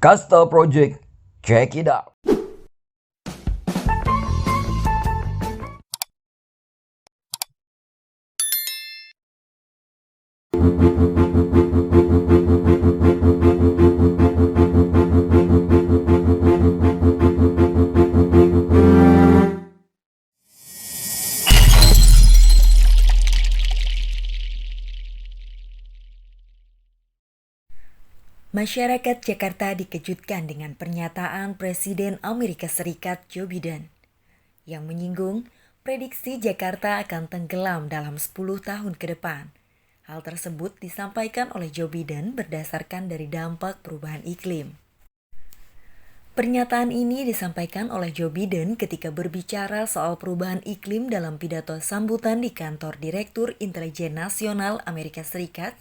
Kasta Project, check it out. Masyarakat Jakarta dikejutkan dengan pernyataan Presiden Amerika Serikat Joe Biden yang menyinggung prediksi Jakarta akan tenggelam dalam 10 tahun ke depan. Hal tersebut disampaikan oleh Joe Biden berdasarkan dari dampak perubahan iklim. Pernyataan ini disampaikan oleh Joe Biden ketika berbicara soal perubahan iklim dalam pidato sambutan di kantor Direktur Intelijen Nasional Amerika Serikat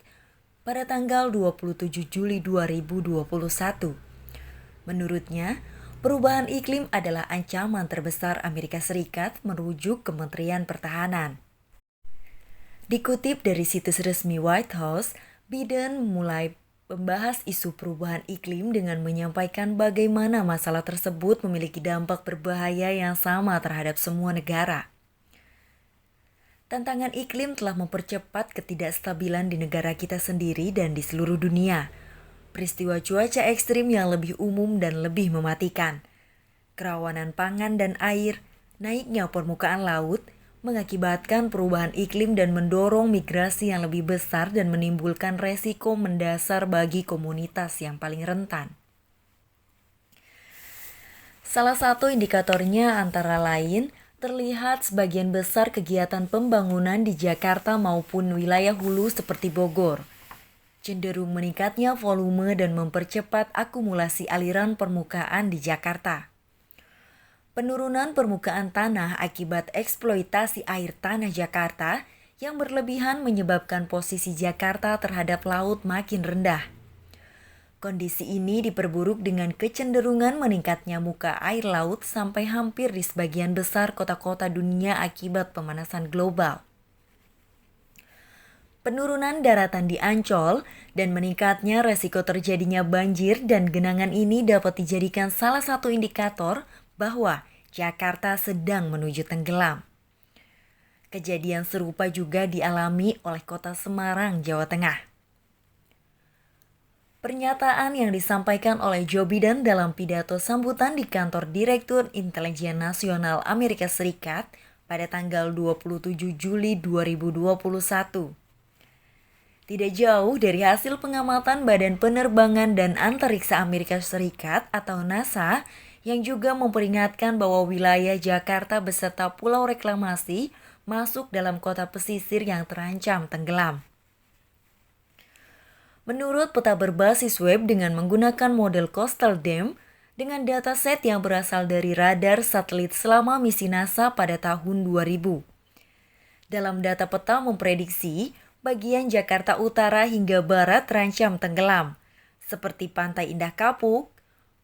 pada tanggal 27 Juli 2021. Menurutnya, perubahan iklim adalah ancaman terbesar Amerika Serikat merujuk Kementerian Pertahanan. Dikutip dari situs resmi White House, Biden mulai membahas isu perubahan iklim dengan menyampaikan bagaimana masalah tersebut memiliki dampak berbahaya yang sama terhadap semua negara. Tantangan iklim telah mempercepat ketidakstabilan di negara kita sendiri dan di seluruh dunia. Peristiwa cuaca ekstrim yang lebih umum dan lebih mematikan. Kerawanan pangan dan air, naiknya permukaan laut, mengakibatkan perubahan iklim dan mendorong migrasi yang lebih besar dan menimbulkan resiko mendasar bagi komunitas yang paling rentan. Salah satu indikatornya antara lain terlihat sebagian besar kegiatan pembangunan di Jakarta maupun wilayah hulu seperti Bogor. Cenderung meningkatnya volume dan mempercepat akumulasi aliran permukaan di Jakarta. Penurunan permukaan tanah akibat eksploitasi air tanah Jakarta yang berlebihan menyebabkan posisi Jakarta terhadap laut makin rendah. Kondisi ini diperburuk dengan kecenderungan meningkatnya muka air laut sampai hampir di sebagian besar kota-kota dunia akibat pemanasan global. Penurunan daratan di Ancol dan meningkatnya resiko terjadinya banjir dan genangan ini dapat dijadikan salah satu indikator bahwa Jakarta sedang menuju tenggelam. Kejadian serupa juga dialami oleh kota Semarang, Jawa Tengah. Pernyataan yang disampaikan oleh Joe Biden dalam pidato sambutan di kantor Direktur Intelijen Nasional Amerika Serikat pada tanggal 27 Juli 2021. Tidak jauh dari hasil pengamatan Badan Penerbangan dan Antariksa Amerika Serikat atau NASA yang juga memperingatkan bahwa wilayah Jakarta beserta pulau reklamasi masuk dalam kota pesisir yang terancam tenggelam. Menurut peta berbasis web dengan menggunakan model Coastal Dam dengan dataset yang berasal dari radar satelit selama misi NASA pada tahun 2000. Dalam data peta memprediksi bagian Jakarta Utara hingga Barat terancam tenggelam, seperti Pantai Indah Kapuk,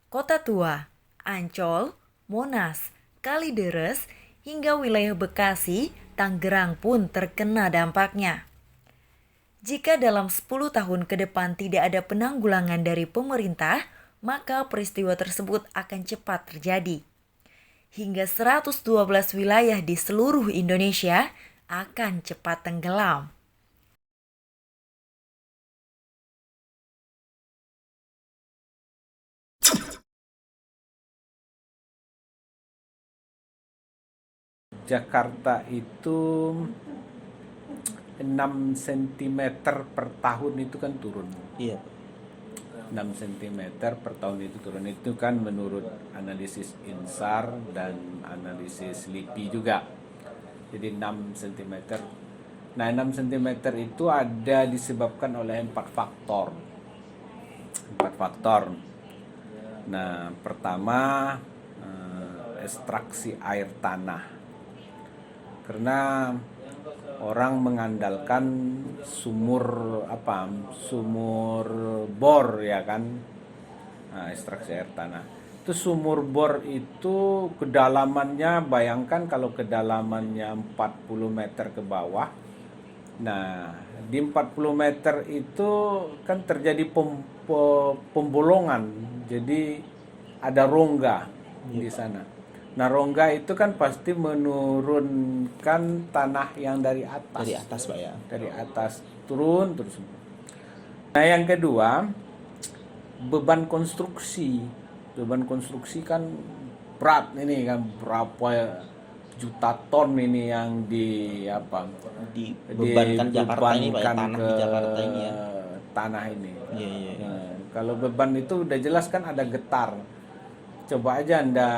Kota Tua, Ancol, Monas, Kalideres, hingga wilayah Bekasi, Tangerang pun terkena dampaknya. Jika dalam 10 tahun ke depan tidak ada penanggulangan dari pemerintah, maka peristiwa tersebut akan cepat terjadi. Hingga 112 wilayah di seluruh Indonesia akan cepat tenggelam. Jakarta itu 6 cm per tahun itu kan turun. Iya. 6 cm per tahun itu turun. Itu kan menurut analisis INSAR dan analisis LIPI juga. Jadi 6 cm. Nah, 6 cm itu ada disebabkan oleh 4 faktor. 4 faktor. Nah, pertama ekstraksi air tanah. Karena orang mengandalkan sumur bor ya kan, ekstraksi air tanah. Itu sumur bor itu kedalamannya, bayangkan kalau kedalamannya 40 meter ke bawah, nah di 40 meter itu kan terjadi pembolongan, jadi ada rongga di sana. Nah, rongga itu kan pasti menurunkan tanah yang dari atas. Dari atas, Pak ya. Dari atas turun terus. Nah, yang kedua, beban konstruksi. Beban konstruksi kan berat ini kan, berapa juta ton ini yang dibebankan Jakarta ini, Pak ya, tanah di Jakarta ini ya. Tanah ini. Iya. Nah, kalau beban itu udah jelas kan ada getar. Coba aja Anda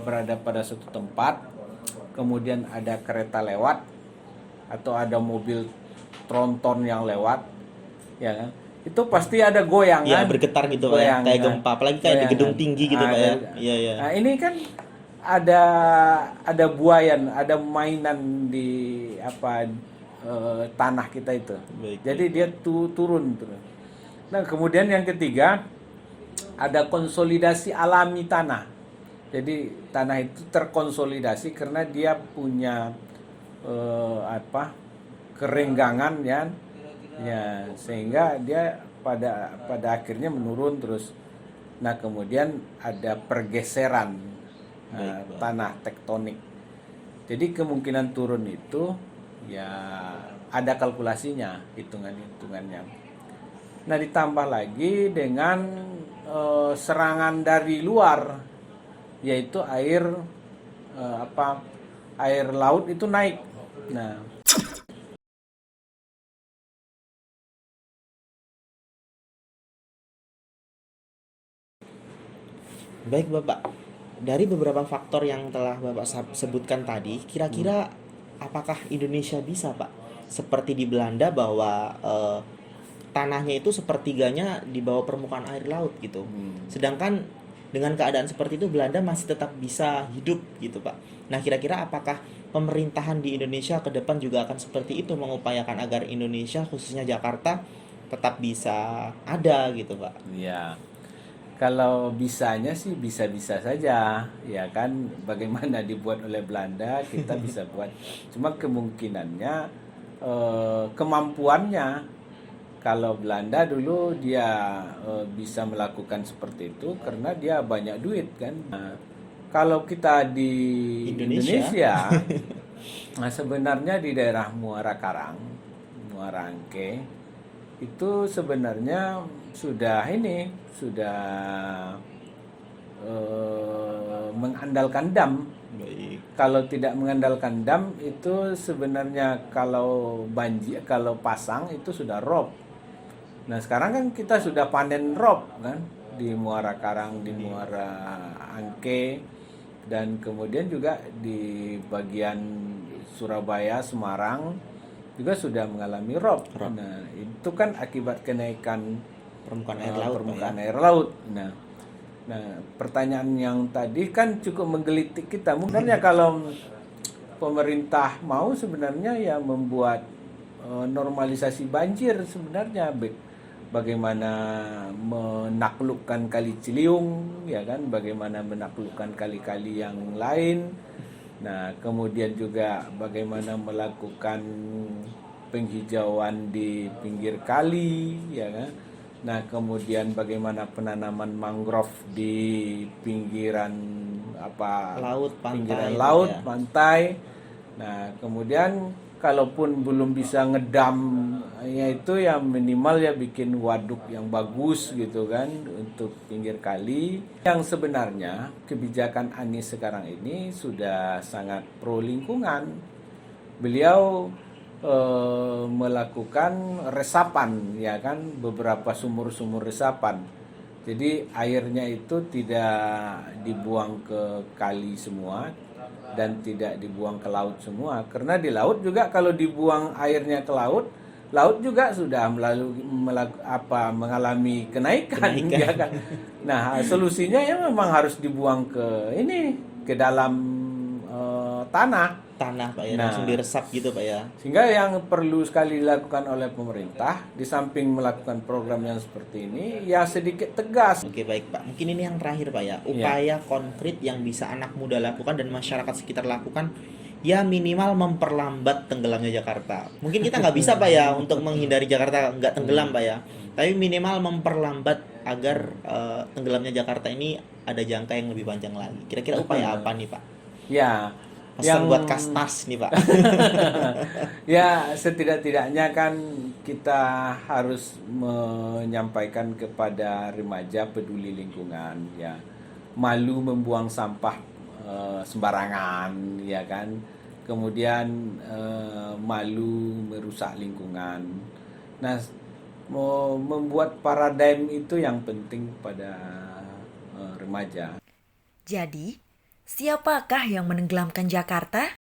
berada pada suatu tempat, kemudian ada kereta lewat atau ada mobil tronton yang lewat, ya kan? Itu pasti ada goyangan. Iya, bergetar gitu, Pak ya. Kayak gempa, apalagi kayak di gedung tinggi gitu, Pak ya. Iya. Nah, ini kan ada buayan, ada mainan di tanah kita itu. Jadi dia turun terus. Nah, kemudian yang ketiga, ada konsolidasi alami tanah. Jadi tanah itu terkonsolidasi karena dia punya kerenggangan ya, sehingga dia pada akhirnya menurun terus. Nah, kemudian ada pergeseran tanah tektonik. Jadi kemungkinan turun itu ya ada kalkulasinya, hitungannya. Nah, ditambah lagi dengan serangan dari luar, yaitu air laut itu naik. Nah, Baik, Bapak. Dari beberapa faktor yang telah Bapak sebutkan tadi, kira-kira apakah Indonesia bisa, Pak, seperti di Belanda bahwa tanahnya itu sepertiganya di bawah permukaan air laut gitu. Sedangkan dengan keadaan seperti itu Belanda masih tetap bisa hidup gitu, Pak. Nah, kira-kira apakah pemerintahan di Indonesia ke depan juga akan seperti itu, mengupayakan agar Indonesia khususnya Jakarta tetap bisa ada gitu, Pak? ya. Kalau bisanya sih bisa-bisa saja, ya kan, bagaimana dibuat oleh Belanda kita bisa buat. Cuma kemungkinannya, kemampuannya, kalau Belanda dulu dia bisa melakukan seperti itu karena dia banyak duit kan. Nah, kalau kita di Indonesia nah sebenarnya di daerah Muara Karang, Muara Angke, itu sebenarnya sudah mengandalkan dam. Baik. Kalau tidak mengandalkan dam itu sebenarnya kalau pasang itu sudah rob. Nah, sekarang kan kita sudah panen rob kan di Muara Karang, di Muara Angke, dan kemudian juga di bagian Surabaya, Semarang juga sudah mengalami rob. Nah, itu kan akibat kenaikan permukaan air laut. Nah, pertanyaan yang tadi kan cukup menggelitik kita. Sebenarnya kalau pemerintah mau sebenarnya ya membuat normalisasi banjir sebenarnya, bagaimana menaklukkan Kali Ciliwung, ya kan, bagaimana menaklukkan kali-kali yang lain. Nah, kemudian juga bagaimana melakukan penghijauan di pinggir kali, ya kan. Nah, kemudian bagaimana penanaman mangrove di pinggiran laut, pinggiran laut, pantai. Nah, kemudian kalaupun belum bisa ngedam, yaitu ya minimal ya bikin waduk yang bagus gitu kan untuk pinggir kali. Yang sebenarnya kebijakan Anies sekarang ini sudah sangat pro lingkungan. Beliau melakukan resapan, ya kan, beberapa sumur-sumur resapan. Jadi airnya itu tidak dibuang ke kali semua dan tidak dibuang ke laut semua, karena di laut juga kalau dibuang airnya ke laut juga sudah mengalami kenaikan. Ya kan. Nah, solusinya ya memang harus dibuang ke dalam tanah, Pak ya, langsung diresap gitu, Pak ya. Sehingga yang perlu sekali dilakukan oleh pemerintah, di samping melakukan program yang seperti ini, ya sedikit tegas. Oke, baik, Pak. Mungkin ini yang terakhir, Pak ya. Upaya konkret yang bisa anak muda lakukan dan masyarakat sekitar lakukan ya minimal memperlambat tenggelamnya Jakarta. Mungkin kita nggak bisa Pak ya untuk menghindari Jakarta nggak tenggelam Pak ya, tapi minimal memperlambat agar tenggelamnya Jakarta ini ada jangka yang lebih panjang lagi. Kira-kira upaya apa nih Pak? Ya, Pesan yang buat Kastas nih Pak. ya setidak-tidaknya kan kita harus menyampaikan kepada remaja peduli lingkungan ya. Malu membuang sampah sembarangan ya kan. Kemudian malu merusak lingkungan. Nah, membuat paradigm itu yang penting pada remaja. Jadi, siapakah yang menenggelamkan Jakarta?